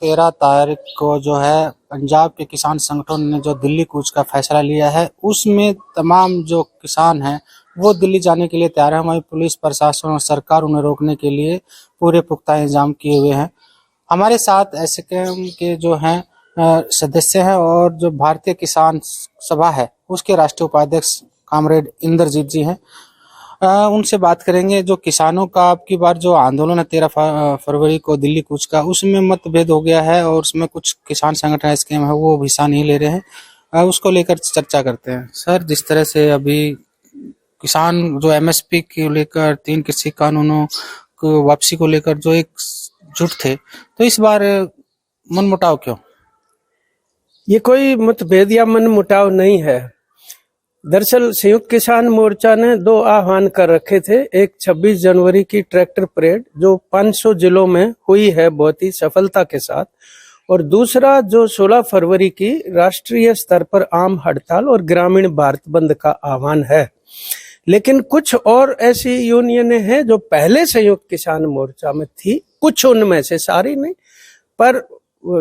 13 तारीख को जो है पंजाब के किसान संगठन ने जो दिल्ली कूच का फैसला लिया है, उसमें तमाम जो किसान हैं वो दिल्ली जाने के लिए तैयार है। हमारी पुलिस प्रशासन और सरकार उन्हें रोकने के लिए पूरे पुख्ता इंतजाम किए हुए हैं। हमारे साथ एसकेएम के जो हैं सदस्य हैं और जो भारतीय किसान सभा है उसके राष्ट्रीय उपाध्यक्ष कामरेड इंद्रजीत जी हैं। उनसे बात करेंगे। जो किसानों का अब की बार जो आंदोलन है 13 फरवरी को दिल्ली कूच का, उसमें मतभेद हो गया है और उसमें कुछ किसान संगठन एसकेएम है वो हिस्सा नहीं ले रहे हैं। उसको लेकर चर्चा करते हैं। सर, जिस तरह से अभी किसान जो एमएसपी को लेकर 3 कृषि कानूनों को वापसी को लेकर जो एक जुट थे, तो इस बार मनमुटाव क्यों? ये कोई मतभेद या मनमुटाव नहीं है। दरअसल संयुक्त किसान मोर्चा ने 2 आह्वान कर रखे थे। एक 26 जनवरी की ट्रैक्टर परेड जो 500 जिलों में हुई है बहुत ही सफलता के साथ, और दूसरा जो 16 फरवरी की राष्ट्रीय स्तर पर आम हड़ताल और ग्रामीण भारत बंद का आह्वान है। लेकिन कुछ और ऐसी यूनियनें हैं जो पहले संयुक्त किसान मोर्चा में थी, कुछ उनमें से, सारी नहीं, पर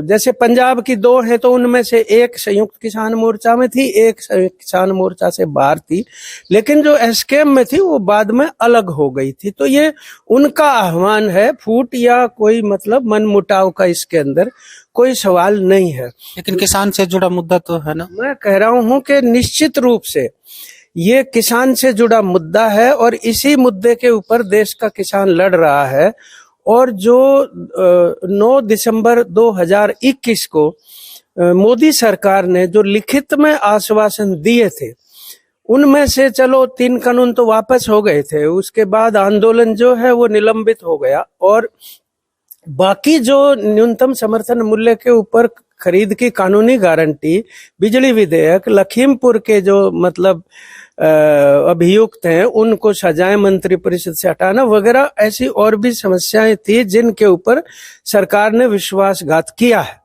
जैसे पंजाब की 2 हैं तो उनमें से एक संयुक्त किसान मोर्चा में थी, एक संयुक्त किसान मोर्चा से बाहर थी, लेकिन जो एसकेएम में थी वो बाद में अलग हो गई थी। तो ये उनका आह्वान है, फूट या कोई मतलब मनमुटाव का इसके अंदर कोई सवाल नहीं है। लेकिन किसान से जुड़ा मुद्दा तो है ना। मैं कह रहा हूं कि निश्चित रूप से ये किसान से जुड़ा मुद्दा है और इसी मुद्दे के ऊपर देश का किसान लड़ रहा है। और जो 9 दिसंबर 2021 को मोदी सरकार ने जो लिखित में आश्वासन दिए थे, उनमें से चलो 3 कानून तो वापस हो गए थे, उसके बाद आंदोलन जो है वो निलंबित हो गया, और बाकी जो न्यूनतम समर्थन मूल्य के ऊपर खरीद की कानूनी गारंटी, बिजली विधेयक, लखीमपुर के जो मतलब अभियुक्त हैं उनको सजाएं मंत्रिपरिषद से हटाना वगैरह, ऐसी और भी समस्याएं थी जिनके ऊपर सरकार ने विश्वासघात किया है।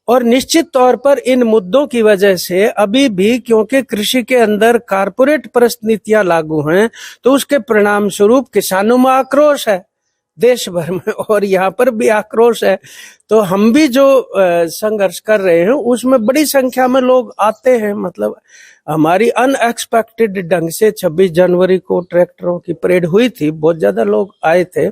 और निश्चित तौर पर इन मुद्दों की वजह से अभी भी, क्योंकि कृषि के अंदर कारपोरेट परस्त नीतियां लागू हैं, तो उसके परिणाम स्वरूप किसानों में आक्रोश है देश भर में, और यहाँ पर भी आक्रोश है। तो हम भी जो संघर्ष कर रहे हैं उसमें बड़ी संख्या में लोग आते हैं। मतलब हमारी अनएक्सपेक्टेड ढंग से 26 जनवरी को ट्रैक्टरों की परेड हुई थी, बहुत ज्यादा लोग आए थे।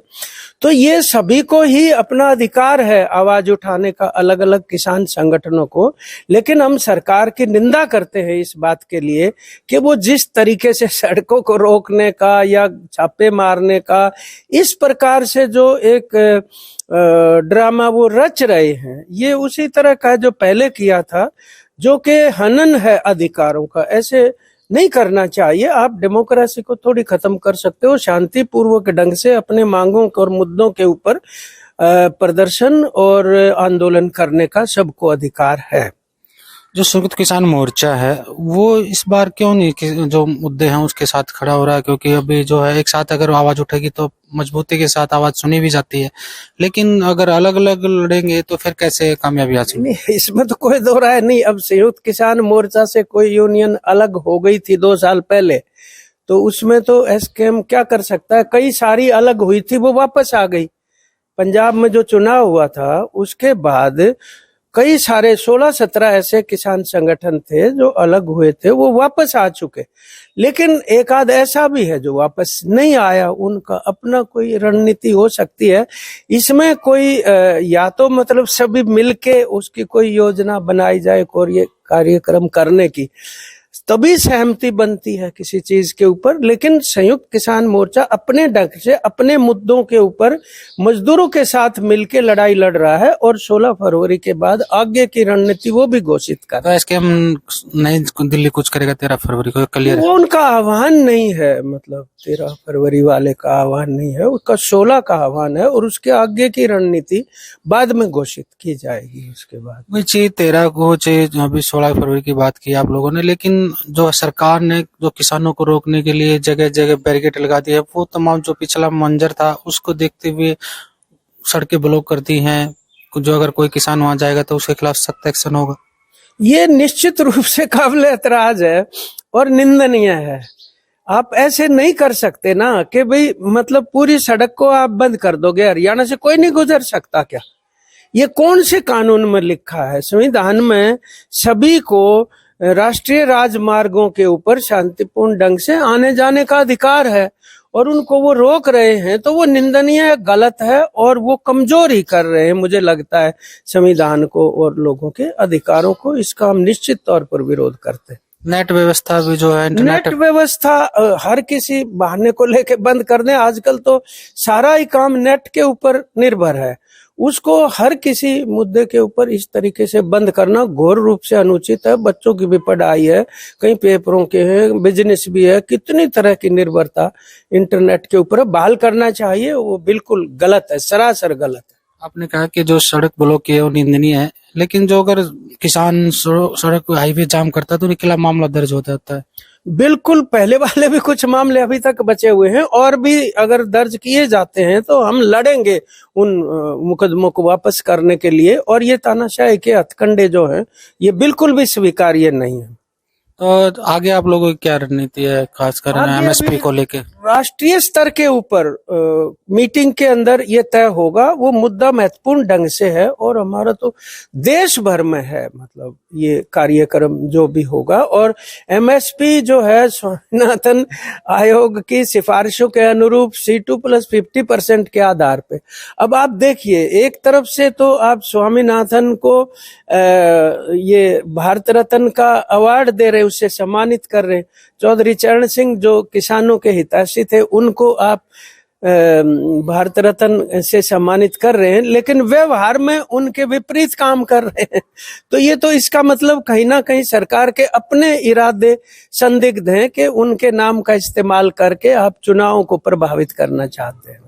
तो ये सभी को ही अपना अधिकार है आवाज उठाने का, अलग अलग किसान संगठनों को। लेकिन हम सरकार की निंदा करते हैं इस बात के लिए कि वो जिस तरीके से सड़कों को रोकने का या छापे मारने का, इस प्रकार से जो एक ड्रामा वो रच रहे हैं, ये उसी तरह का जो पहले किया था, जो कि हनन है अधिकारों का। ऐसे नहीं करना चाहिए। आप डेमोक्रेसी को थोड़ी खत्म कर सकते हो। शांतिपूर्वक ढंग से अपने मांगों और मुद्दों के ऊपर प्रदर्शन और आंदोलन करने का सबको अधिकार है। जो संयुक्त किसान मोर्चा है वो इस बार क्यों नहीं जो मुद्दे हैं उसके साथ खड़ा हो रहा है? क्योंकि अभी जो है एक साथ अगर आवाज उठेगी तो मजबूती के साथ आवाज सुनी भी जाती है, लेकिन अगर अलग अलग लड़ेंगे तो फिर कैसे कामयाबी हासिल? नहीं, इसमें तो कोई दो राय नहीं। अब संयुक्त किसान मोर्चा से कोई यूनियन अलग हो गई थी 2 साल पहले, तो उसमें तो एसकेएम क्या कर सकता है? कई सारी अलग हुई थी, वो वापस आ गई। पंजाब में जो चुनाव हुआ था उसके बाद कई सारे 16-17 ऐसे किसान संगठन थे जो अलग हुए थे, वो वापस आ चुके। लेकिन एक आध ऐसा भी है जो वापस नहीं आया, उनका अपना कोई रणनीति हो सकती है। इसमें कोई या तो मतलब सभी मिलके उसकी कोई योजना बनाई जाए और ये कार्यक्रम करने की, तभी सहमति बनती है किसी चीज के ऊपर। लेकिन संयुक्त किसान मोर्चा अपने ढंग से अपने मुद्दों के ऊपर मजदूरों के साथ मिलकर लड़ाई लड़ रहा है, और 16 फरवरी के बाद आगे की रणनीति वो भी घोषित कर रहा है। इसके हम नहीं दिल्ली कुछ करेगा 13 फरवरी को, क्लियर? वो उनका आह्वान नहीं है, मतलब 13 फरवरी वाले का आह्वान नहीं है, उसका 16 का आह्वान है, और उसके आगे की रणनीति बाद में घोषित की जाएगी। उसके बाद 13 को अभी 16 फरवरी की बात की आप लोगों ने, लेकिन जो सरकार ने जो किसानों को रोकने के लिए जगह जगह बैरिकेड लगा दी है, वो तमाम जो पिछला मंजर था उसको देखते हुए सड़कें ब्लॉक कर दी हैं। जो अगर कोई किसान वहां जाएगा तो उसके खिलाफ सख्त एक्शन होगा। ये निश्चित रूप से काबिल एतराज है और निंदनीय है। आप ऐसे नहीं कर सकते ना कि भाई मतलब पूरी सड़क को आप बंद कर दोगे, हरियाणा से कोई नहीं गुजर सकता क्या? ये कौन से कानून में लिखा है? संविधान में सभी को राष्ट्रीय राजमार्गों के ऊपर शांतिपूर्ण ढंग से आने जाने का अधिकार है, और उनको वो रोक रहे हैं तो वो निंदनीय है, गलत है, और वो कमजोर ही कर रहे हैं मुझे लगता है संविधान को और लोगों के अधिकारों को। इसका हम निश्चित तौर पर विरोध करते हैं। नेट व्यवस्था भी जो है, नेट व्यवस्था हर किसी बहाने को लेके बंद कर दें। आजकल तो सारा ही काम नेट के ऊपर निर्भर है, उसको हर किसी मुद्दे के ऊपर इस तरीके से बंद करना घोर रूप से अनुचित है। बच्चों की भी पढ़ाई है, कई पेपरों के हैं, बिजनेस भी है, कितनी तरह की निर्भरता इंटरनेट के ऊपर बहाल करना चाहिए। वो बिल्कुल गलत है, सरासर गलत है। आपने कहा कि जो सड़क ब्लॉक की है वो निंदनीय है, लेकिन जो अगर किसान सड़क हाईवे जाम करता है तो उनके खिलाफ मामला दर्ज हो जाता है। बिल्कुल, पहले वाले भी कुछ मामले अभी तक बचे हुए हैं, और भी अगर दर्ज किए जाते हैं तो हम लड़ेंगे उन मुकदमों को वापस करने के लिए। और ये तानाशाही के हथकंडे जो हैं ये बिल्कुल भी स्वीकार्य नहीं है। तो आगे आप लोगों की क्या रणनीति है, खासकर एमएसपी को लेके? राष्ट्रीय स्तर के ऊपर मीटिंग के अंदर ये तय होगा। वो मुद्दा महत्वपूर्ण ढंग से है और हमारा तो देश भर में है, मतलब ये कार्यक्रम जो भी होगा। और एमएसपी जो है स्वामीनाथन आयोग की सिफारिशों के अनुरूप C2 + 50% के आधार पे। अब आप देखिए, एक तरफ से तो आप स्वामीनाथन को ये भारत रत्न का अवार्ड दे रहे, उससे सम्मानित कर रहे। चौधरी चरण सिंह जो किसानों के हितैषी थे उनको आप भारत रत्न से सम्मानित कर रहे हैं, लेकिन व्यवहार में उनके विपरीत काम कर रहे हैं। तो ये तो इसका मतलब कहीं ना कहीं सरकार के अपने इरादे संदिग्ध हैं कि उनके नाम का इस्तेमाल करके आप चुनावों को प्रभावित करना चाहते हैं।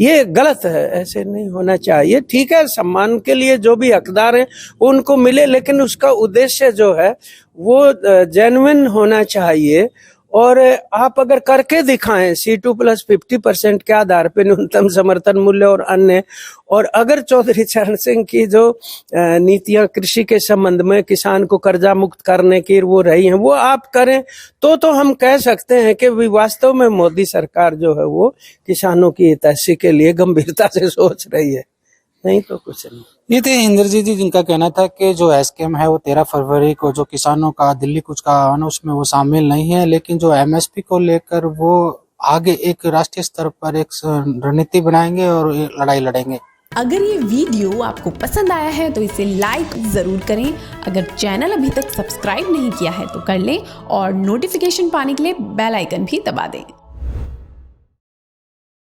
ये गलत है, ऐसे नहीं होना चाहिए। ठीक है, सम्मान के लिए जो भी हकदार हैं उनको मिले, लेकिन उसका उद्देश्य जो है वो जेन्युइन होना चाहिए। और आप अगर करके दिखाएं C2 + 50% के आधार पे न्यूनतम समर्थन मूल्य और अन्य, और अगर चौधरी चरण सिंह की जो नीतियां कृषि के संबंध में किसान को कर्जा मुक्त करने की वो रही हैं वो आप करें, तो हम कह सकते हैं कि वास्तव में मोदी सरकार जो है वो किसानों की हितैषी के लिए गंभीरता से सोच रही है, नहीं तो कुछ नहीं। ये थे इंद्रजीत जी, जिनका कहना था कि जो एस्केम है वो 13 फरवरी को जो किसानों का दिल्ली कूच का आह्वान उसमें वो शामिल नहीं है, लेकिन जो एमएसपी को लेकर वो आगे एक राष्ट्रीय स्तर पर एक रणनीति बनाएंगे और लड़ाई लड़ेंगे। अगर ये वीडियो आपको पसंद आया है तो इसे लाइक जरूर करें। अगर चैनल अभी तक सब्सक्राइब नहीं किया है तो कर लें, और नोटिफिकेशन पाने के लिए बेल आइकन भी दबा दें।